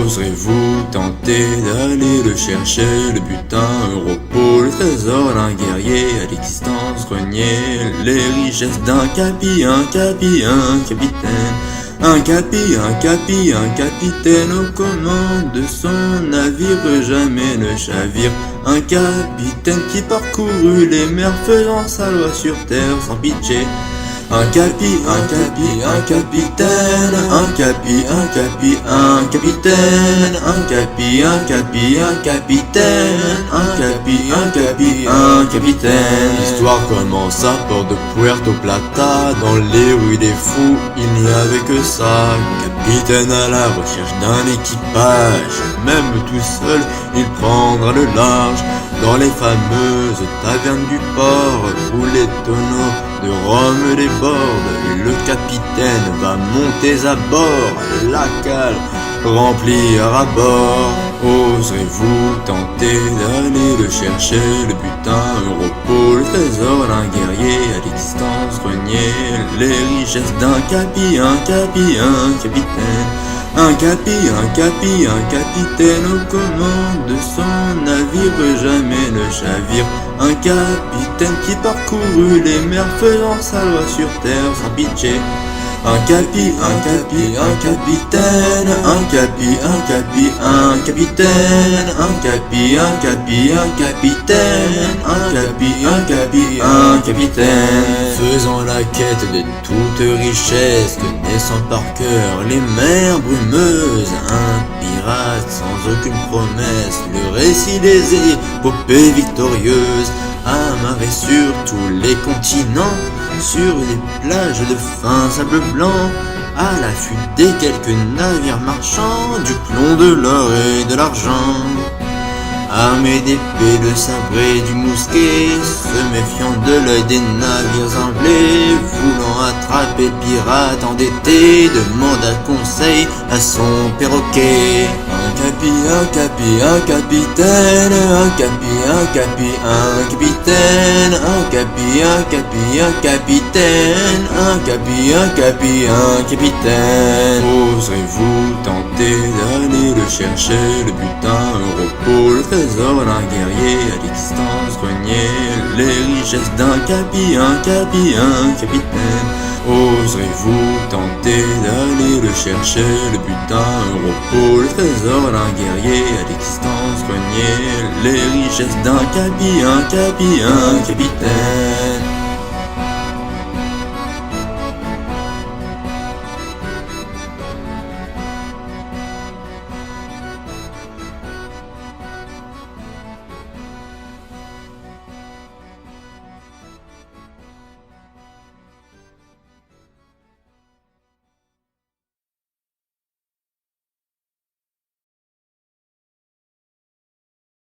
Oserez-vous tenter d'aller le chercher, le butin, Europol, le trésor d'un guerrier, à l'existence renier, les richesses d'un capi, un capitaine. Un capitaine aux commandes de son navire, jamais ne chavire. Un capitaine qui parcourut les mers, faisant sa loi sur terre sans pitié. Un capitaine, L'histoire commence à Port de Puerto Plata, dans les rues des fous, il n'y avait que ça. Capitaine à la recherche d'un équipage, même tout seul, il prendra le large. Dans les fameuses tavernes du port, où les tonneaux de rhum débordent, le capitaine va monter à bord, la cale remplir à bord. Oserez-vous tenter d'aller le chercher, le butin, Europol, le trésor d'un guerrier, à l'existence renier, les richesses d'un capi, un capitaine. Un capitaine aux commandes de son navire, jamais ne chavire. Un capitaine qui parcourut les mers, faisant sa loi sur terre sans pitié. Un capitaine, faisant la quête de toute richesse, connaissant par cœur les mers brumeuses. Un pirate sans aucune promesse, le récit des épopées victorieuses, amarré sur tous les continents, sur les plages de fin sable blanc, à l'affût des quelques navires marchands, du plomb, de l'or et de l'argent. Armé d'épées, de sabre et du mousquet, se méfiant de l'œil des navires anglais, voulant attraper le pirate endetté, demanda conseil à son perroquet. Un capitaine. Oserez-vous tenter d'aller le chercher, le butin, Europol, le trésor d'un guerrier, à l'existence renier, les richesses d'un capi, un capitaine. Oserez-vous tenter d'aller le chercher, le butin, Europol, le trésor d'un guerrier, à l'existence renier, les richesses d'un capi, un capitaine.